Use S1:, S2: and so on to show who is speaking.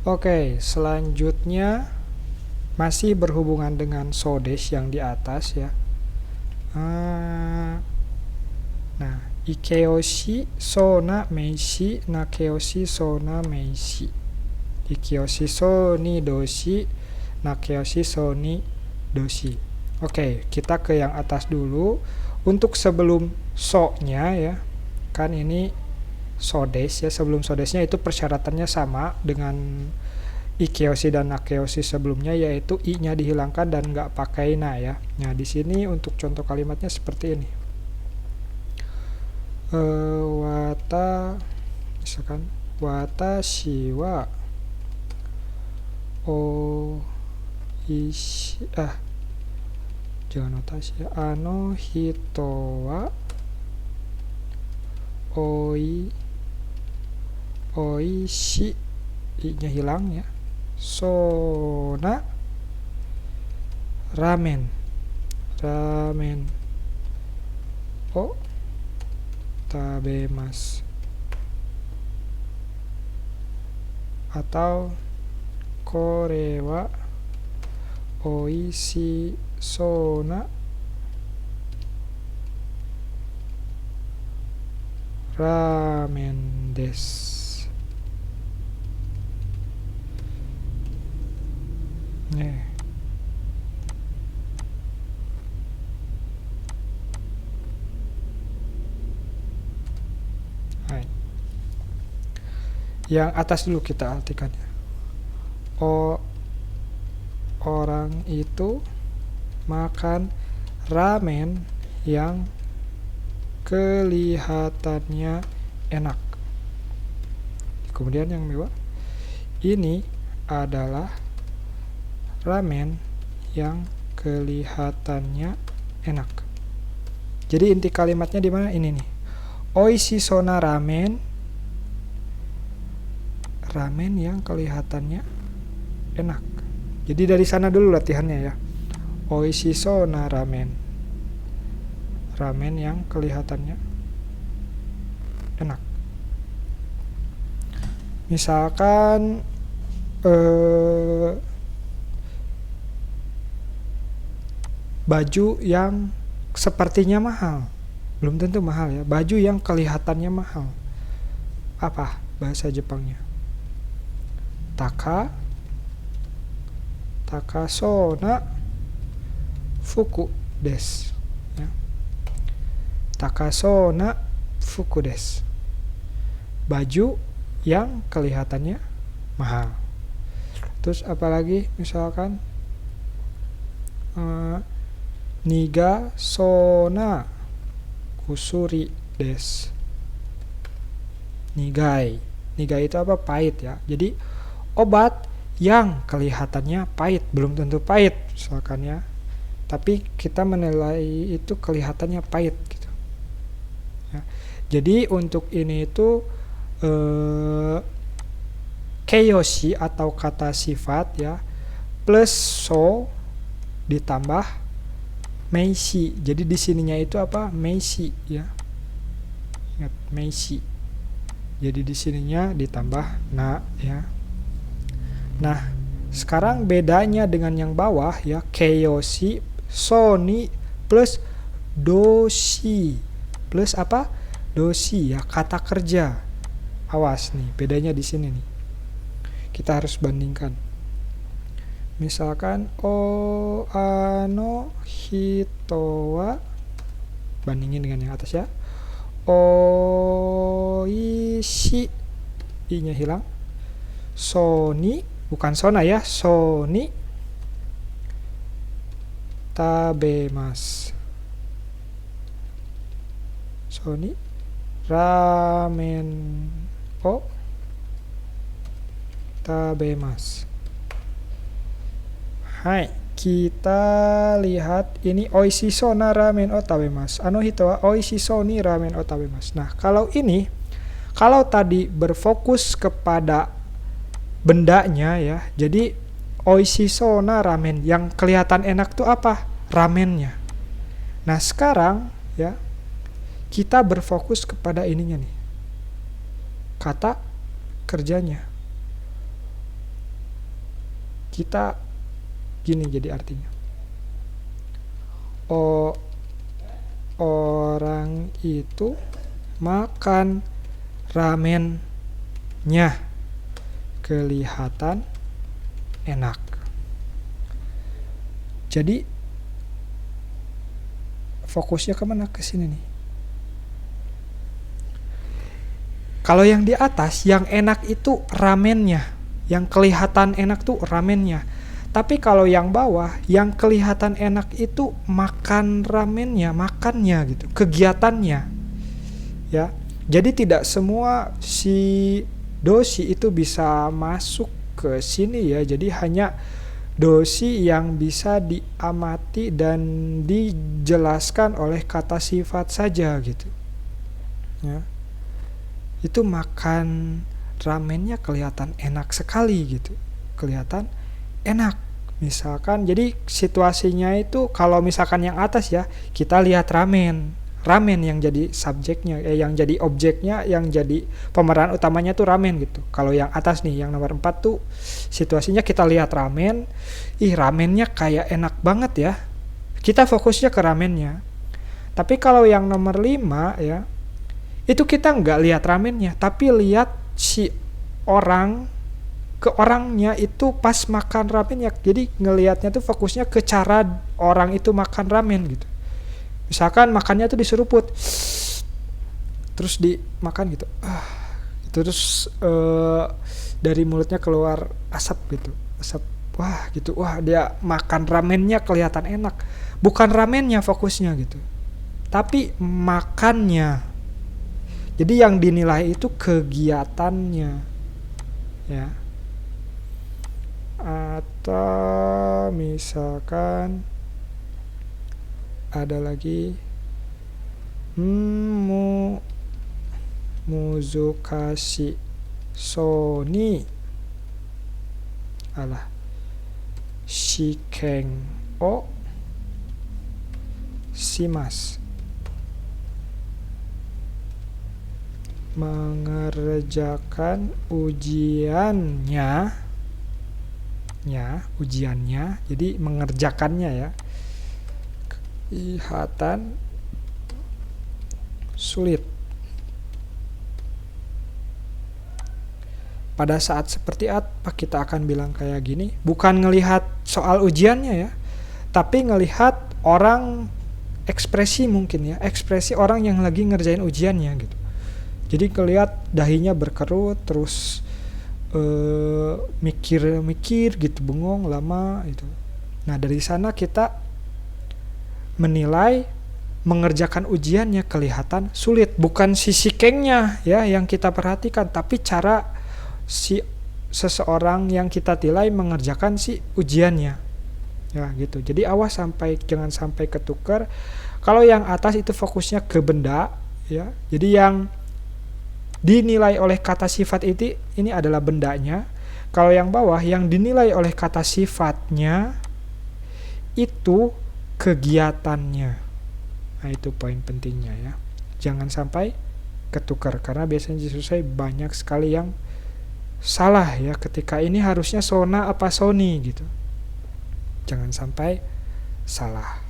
S1: Oke, selanjutnya masih berhubungan dengan so desu yang di atas ya. Nah, ikeoshi so na meishi nakeoshi so na meishi. Ikeoshi so ni doshi nakeoshi so ni doshi. Oke, kita ke yang atas dulu. Untuk sebelum so-nya ya, kan ini so desu ya, sebelum so desu-nya itu persyaratannya sama dengan ikeoshi dan nakeoshi sebelumnya, yaitu i-nya dihilangkan dan nggak pakai na ya. Nah, di sini untuk contoh kalimatnya seperti ini. Misalkan watashi wa oishi jangan notasi ya. Ano hito wa oishi, i-nya hilang ya. Sona ramen o tabemasu. Atau kore wa oishi sona ramen desu. Yang atas dulu kita artikan ya. Orang itu makan ramen yang kelihatannya enak. Kemudian yang bawah, ini adalah ramen yang kelihatannya enak. Jadi inti kalimatnya di mana? Ini nih. Oishi sona ramen yang kelihatannya enak. Jadi dari sana dulu latihannya ya. Oishi sona ramen yang kelihatannya enak. Misalkan baju yang sepertinya mahal, belum tentu mahal ya. Baju yang kelihatannya mahal, apa bahasa Jepangnya? Takasona fuku desu ya. Takasona fuku desu, baju yang kelihatannya mahal. Terus apalagi misalkan niga sona kusuri desu. Nigai itu apa? Pahit ya. Jadi obat yang kelihatannya pahit, belum tentu pahit misalkan ya, tapi kita menilai itu kelihatannya pahit gitu ya. Jadi untuk ini itu keiyoshi atau kata sifat ya, plus so ditambah meishi. Jadi di sininya itu apa? Meishi ya. Ingat meishi. Jadi di sininya ditambah na ya. Nah, sekarang bedanya dengan yang bawah ya, keiyoshi soni plus doshi. Plus apa? Doshi ya, kata kerja. Awas nih, bedanya di sini nih. Kita harus bandingkan. Misalkan ano hito wa, bandingin dengan yang atas ya. Oishi, i-nya hilang. Soni, bukan sona ya, soni tabemasu. Soni ramen o tabemasu. Hai, kita lihat ini oishi sona ramen o tabemasu. Ano hito wa oishi soni ramen o tabemasu. Nah, kalau ini, kalau tadi berfokus kepada bendanya ya, jadi oishi sona ramen yang kelihatan enak tuh apa? Ramennya. Nah, sekarang ya, kita berfokus kepada ininya nih, kata kerjanya. kita gini jadi artinya. Orang itu makan ramennya kelihatan enak. Jadi fokusnya kemana, ke sini nih. Kalau yang di atas, yang enak itu ramennya, yang kelihatan enak tuh ramennya. Tapi kalau yang bawah, yang kelihatan enak itu makan ramennya, makannya gitu, kegiatannya. Ya. Jadi tidak semua si dosi itu bisa masuk ke sini ya. Jadi hanya dosi yang bisa diamati dan dijelaskan oleh kata sifat saja gitu. Ya. Itu makan ramennya kelihatan enak sekali gitu. Kelihatan enak. Misalkan jadi situasinya itu kalau misalkan yang atas ya, kita lihat ramen yang jadi subjeknya, yang jadi objeknya, yang jadi pemeran utamanya tuh ramen gitu. Kalau yang atas nih, yang nomor 4 tuh situasinya kita lihat ramen, ramennya kayak enak banget ya. Kita fokusnya ke ramennya. Tapi kalau yang nomor 5 ya, itu kita nggak lihat ramennya, tapi lihat si orangnya itu pas makan ramennya. Jadi ngelihatnya tuh fokusnya ke cara orang itu makan ramen gitu. Misalkan makannya tuh diseruput, terus dimakan gitu, terus dari mulutnya keluar asap gitu, asap, wah dia makan ramennya kelihatan enak, bukan ramennya fokusnya gitu, tapi makannya. Jadi yang dinilai itu kegiatannya, ya. Atau misalkan ada lagi muzukashi soni shiken o shimasu, mengerjakan ujiannya, jadi mengerjakannya ya, kelihatan sulit. Pada saat seperti apa kita akan bilang kayak gini, bukan ngelihat soal ujiannya ya, tapi ngelihat orang, ekspresi mungkin ya, ekspresi orang yang lagi ngerjain ujiannya gitu. Jadi ngelihat dahinya berkerut, terus mikir gitu, bengong lama itu. Nah dari sana kita menilai mengerjakan ujiannya kelihatan sulit, bukan sisi kengnya ya yang kita perhatikan, tapi cara si seseorang yang kita nilai mengerjakan si ujiannya ya gitu. Jadi awas jangan sampai ketukar. Kalau yang atas itu fokusnya ke benda ya, jadi yang dinilai oleh kata sifat ini adalah bendanya. Kalau yang bawah yang dinilai oleh kata sifatnya itu kegiatannya. Nah itu poin pentingnya ya, jangan sampai ketukar, karena biasanya selesai banyak sekali yang salah ya, ketika ini harusnya sona apa soni gitu, jangan sampai salah.